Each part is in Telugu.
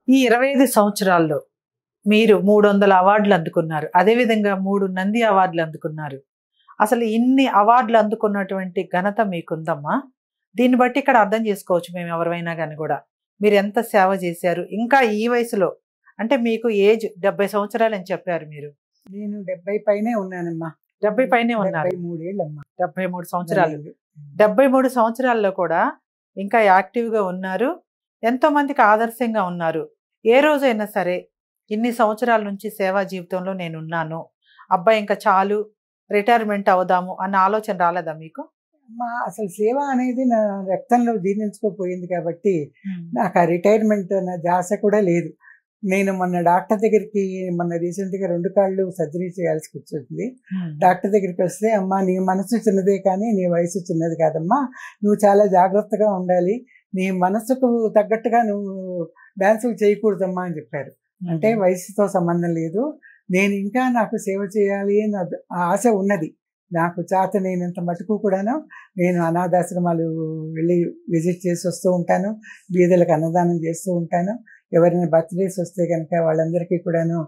ఈ 25 సంవత్సరాల్లో మీరు 300 అవార్డులు అందుకున్నారు. అదేవిధంగా 3 నంది అవార్డులు అందుకున్నారు. అసలు ఇన్ని అవార్డులు అందుకున్నటువంటి ఘనత మీకుందమ్మా. దీన్ని బట్టి ఇక్కడ అర్థం చేసుకోవచ్చు మేము ఎవరివైనా గాని గూడా. మీరెంత సేవ చేశారు. ఇంకా ఈ వయసులో అంటే మీకు ఏజ్ 70 సంవత్సరాలని చెప్పారు మీరు. నేను 70 పైనే ఉన్నానమ్మా. 70 పైనే ఉన్నారు. 73 ఏళ్ళమ్మా. 73 సంవత్సరాలు. రన్నింగ్. 73 సంవత్సరాల్లో కూడా ఇంకా యాక్టివ్‌గా ఉన్నారు. ఎంతోమందికి ఆదర్శంగా ఉన్నారు. ఏ రోజైనా సరే ఇన్ని సంవత్సరాల నుంచి సేవా జీవితంలో నేనున్నాను. అబ్బా! ఇంక చాలు రిటైర్మెంట్ అవుదాము అన్న ఆలోచన రాలేదా మీకు? అమ్మా అసలు సేవ అనేది నా రక్తంలో జీర్ణించుకోపోయింది కాబట్టి నాకు ఆ రిటైర్మెంట్ అన్న ధ్యాస కూడా లేదు. నేను మొన్న డాక్టర్ దగ్గరికి రీసెంట్‌గా 2 కాళ్ళు సర్జరీ చేయాల్సి వచ్చింది. డాక్టర్ దగ్గరికి వస్తే, అమ్మా నీ మనసు చిన్నదే కానీ నీ వయసు చిన్నది కాదమ్మా. నువ్వు చాలా జాగ్రత్తగా ఉండాలి. నీ మనసుకు తగ్గట్టుగా నువ్వు డాన్సులు చేయకూడదమ్మా అని చెప్పారు. అంటే వయసుతో సంబంధం లేదు. నేను ఇంకా నాకు సేవ చేయాలి అని ఆ ఆశ ఉన్నది. నాకు చేతనైనంత మటుకు కూడాను నేను అనాథాశ్రమాలు వెళ్ళి విజిట్ చేసి వస్తూ ఉంటాను. బీదలకు అన్నదానం చేస్తూ ఉంటాను. ఎవరైనా బర్త్డేస్ వస్తే కనుక వాళ్ళందరికీ కూడాను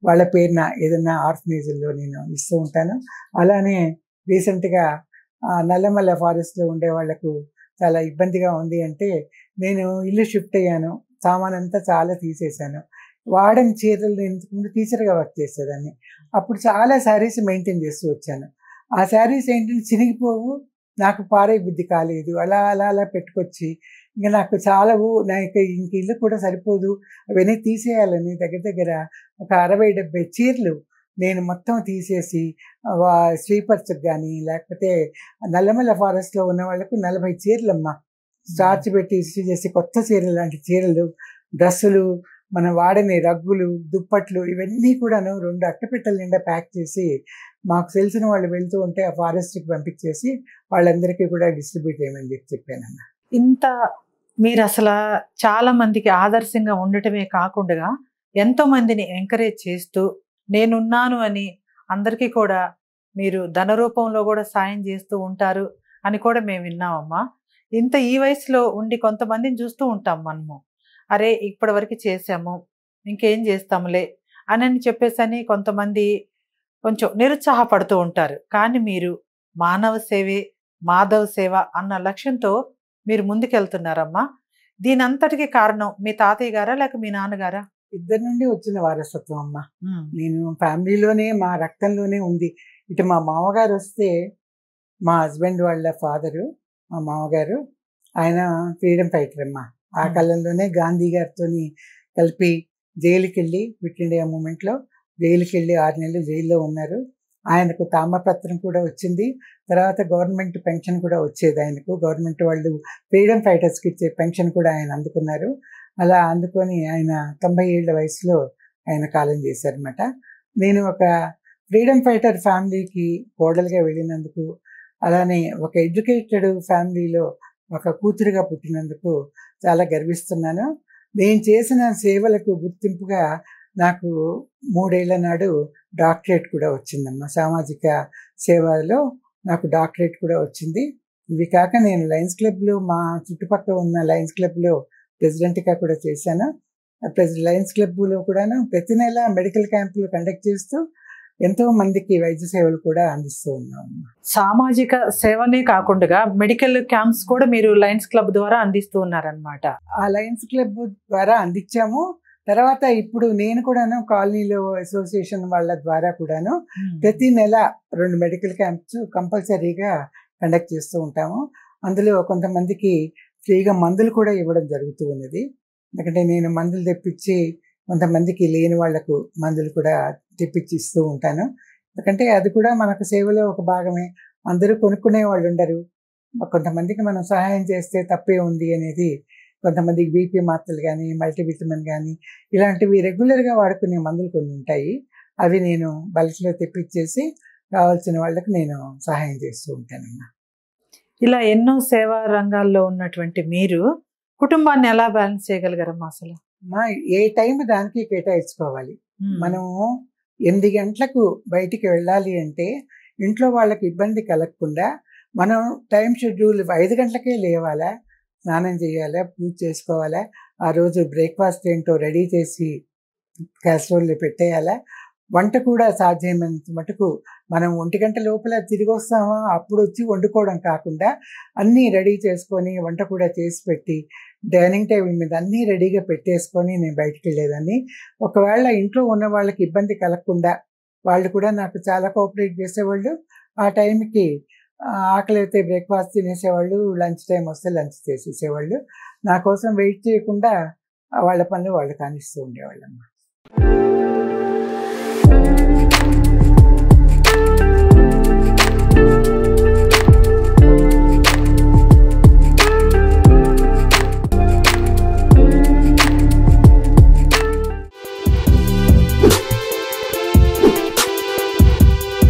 వాళ్ళ పేరున ఏదైనా ఆర్ఫనేజ్‌లో నేను ఇస్తూ ఉంటాను. అలానే రీసెంట్‌గా నల్లమల్ల ఫారెస్ట్‌లో ఉండే వాళ్ళకు చాలా ఇబ్బందిగా ఉంది అంటే నేను ఇల్లు షిఫ్ట్ అయ్యాను. సామానంతా చాలా తీసేశాను. వాడని చీరలు నేను ఇంతకుముందు టీచర్‌గా వర్క్ చేసేదాన్ని. అప్పుడు చాలా శారీస్ మెయింటైన్ చేస్తూ వచ్చాను. ఆ శారీస్ ఏంటంటే చినిగిపోవు, నాకు పారే బుద్ధి కాలేదు. అలా అలా అలా పెట్టుకొచ్చి ఇంక నాకు చాలవు, నాకు ఇంక ఇల్లు కూడా సరిపోదు, అవన్నీ తీసేయాలని దగ్గర దగ్గర ఒక 60-70 చీరలు నేను మొత్తం తీసేసి స్లీపర్స్కి కానీ లేకపోతే నల్లమల్ల ఫారెస్ట్లో ఉన్న వాళ్ళకు 40 చీరలమ్మా స్టార్చ్ పెట్టి ఇస్త్రీ చేసి కొత్త చీరలు లాంటి చీరలు, డ్రెస్సులు, మనం వాడని రగ్గులు, దుప్పట్లు ఇవన్నీ కూడాను 2 అట్టపెట్టెల నిండా ప్యాక్ చేసి మాకు తెలిసిన వాళ్ళు వెళ్తూ ఉంటే ఆ ఫారెస్ట్కి పంపించేసి వాళ్ళందరికీ కూడా డిస్ట్రిబ్యూట్ చేయమని చెప్పానన్న. ఇంత మీరు అసలు చాలా మందికి ఆదర్శంగా ఉండటమే కాకుండా ఎంతో మందిని ఎంకరేజ్ చేస్తూ నేనున్నాను అని అందరికీ కూడా మీరు ధన రూపంలో కూడా సాయం చేస్తూ ఉంటారు అని కూడా మేము విన్నామమ్మా. ఇంత ఈ వయసులో ఉండి కొంతమందిని చూస్తూ ఉంటాం మనము. అరే ఇప్పటి వరకు చేసాము ఇంకేం చేస్తాములే అని చెప్పేసి కొంతమంది కొంచెం నిరుత్సాహపడుతూ ఉంటారు. కానీ మీరు మానవ సేవే మాధవ సేవ అన్న లక్ష్యంతో మీరు ముందుకెళ్తున్నారమ్మా. దీని అంతటికి కారణం మీ తాతయ్య గారా లేక మీ నాన్నగారా? ఇద్దరి నుండి వచ్చిన వారసత్వం అమ్మ. నేను ఫ్యామిలీలోనే మా రక్తంలోనే ఉంది. ఇటు మా మామగారు వస్తే మా హస్బెండ్ వాళ్ళ ఫాదరు, మా మామగారు ఆయన ఫ్రీడమ్ ఫైటర్ అమ్మ. ఆ కాలంలోనే గాంధీ గారితో కలిపి జైలుకి వెళ్ళి క్విట్ ఇండియా మూమెంట్లో జైలుకి వెళ్ళి 6 నెలలు జైల్లో ఉన్నారు. ఆయనకు తామపత్రం కూడా వచ్చింది. తర్వాత గవర్నమెంట్ పెన్షన్ కూడా వచ్చేది ఆయనకు. గవర్నమెంట్ వాళ్ళు ఫ్రీడమ్ ఫైటర్స్కి ఇచ్చే పెన్షన్ కూడా ఆయన అందుకున్నారు. అలా అందుకొని ఆయన 90 ఏళ్ల వయసులో ఆయన కాలం చేశారనమాట. నేను ఒక ఫ్రీడమ్ ఫైటర్ ఫ్యామిలీకి కోడలుగా వెళ్ళినందుకు, అలానే ఒక ఎడ్యుకేటెడ్ ఫ్యామిలీలో ఒక కూతురుగా పుట్టినందుకు చాలా గర్విస్తున్నాను. నేను చేసిన సేవలకు గుర్తింపుగా నాకు 3 ఏళ్ల నాడు డాక్టరేట్ కూడా వచ్చిందమ్మా. సామాజిక సేవలో నాకు డాక్టరేట్ కూడా వచ్చింది. ఇవి కాక నేను లయన్స్ క్లబ్లో మా చుట్టుపక్కల ఉన్న లయన్స్ క్లబ్లో ప్రెసిడెంట్గా కూడా చేశాను. లయన్స్ క్లబ్లో కూడాను ప్రతి నెల మెడికల్ క్యాంపులు కండక్ట్ చేస్తూ ఎంతో మందికి వైద్య సేవలు కూడా అందిస్తూ ఉన్నాం. సామాజిక సేవనే కాకుండా మెడికల్ క్యాంప్స్ కూడా మీరు లయన్స్ క్లబ్ ద్వారా అందిస్తూ ఉన్నారనమాట. ఆ లయన్స్ క్లబ్ ద్వారా అందించాము. తర్వాత ఇప్పుడు నేను కూడాను కాలనీలో అసోసియేషన్ వాళ్ళ ద్వారా కూడాను ప్రతి నెల 2 మెడికల్ క్యాంప్స్ కంపల్సరీగా కండక్ట్ చేస్తూ ఉంటాము. అందులో కొంతమందికి ఫ్రీగా మందులు కూడా ఇవ్వడం జరుగుతూ ఉన్నది. ఎందుకంటే నేను మందులు తెప్పించి కొంతమందికి లేని వాళ్లకు మందులు కూడా తెప్పించి ఇస్తూ ఉంటాను. ఎందుకంటే అది కూడా మనకు సేవలో ఒక భాగమే. అందరూ కొనుక్కునే వాళ్ళు ఉండరు. కొంతమందికి మనం సహాయం చేస్తే తప్పే ఉంది అనేది, కొంతమందికి బీపీ మాత్రలు కానీ మల్టీవిటమిన్ కానీ ఇలాంటివి రెగ్యులర్గా వాడుకునే మందులు కొన్ని ఉంటాయి. అవి నేను బల్క్లో తెప్పించేసి కావాల్సిన వాళ్ళకు నేను సహాయం చేస్తూ ఉంటానమ్మా. ఇలా ఎన్నో సేవా రంగాల్లో ఉన్నటువంటి మీరు కుటుంబాన్ని ఎలా బ్యాలెన్స్ చేయగలిగారమ్మా అసలు? ఏ టైం దానికి కేటాయించుకోవాలి. మనము 8 గంటలకు బయటికి వెళ్ళాలి అంటే ఇంట్లో వాళ్ళకి ఇబ్బంది కలగకుండా మనం టైం షెడ్యూల్ 5 గంటలకే లేవాలా, స్నానం చేయాలా, పూజ చేసుకోవాలా, ఆ రోజు బ్రేక్ఫాస్ట్ ఏంటో రెడీ చేసి క్యాస్ట్రోల్లో పెట్టేయాలా. వంట కూడా సాధ్యమైనంత మటుకు మనం 1 గంట లోపల తిరిగి వస్తామా అప్పుడు వచ్చి వండుకోవడం కాకుండా అన్నీ రెడీ చేసుకొని వంట కూడా చేసి పెట్టి డైనింగ్ టేబుల్ మీద అన్నీ రెడీగా పెట్టేసుకొని నేను బయటికి వెళ్ళేదాన్ని. ఒకవేళ ఇంట్లో ఉన్న వాళ్ళకి ఇబ్బంది కలగకుండా వాళ్ళు కూడా నాకు చాలా కోఆపరేట్ చేసేవాళ్ళు. ఆ టైంకి ఆకలి అయితే బ్రేక్ఫాస్ట్ తినేసేవాళ్ళు, లంచ్ టైం వస్తే లంచ్ చేసేసేవాళ్ళు. నా కోసం వెయిట్ చేయకుండా వాళ్ళ పనులు వాళ్ళు కానిస్తూ ఉండేవాళ్ళమ్మ.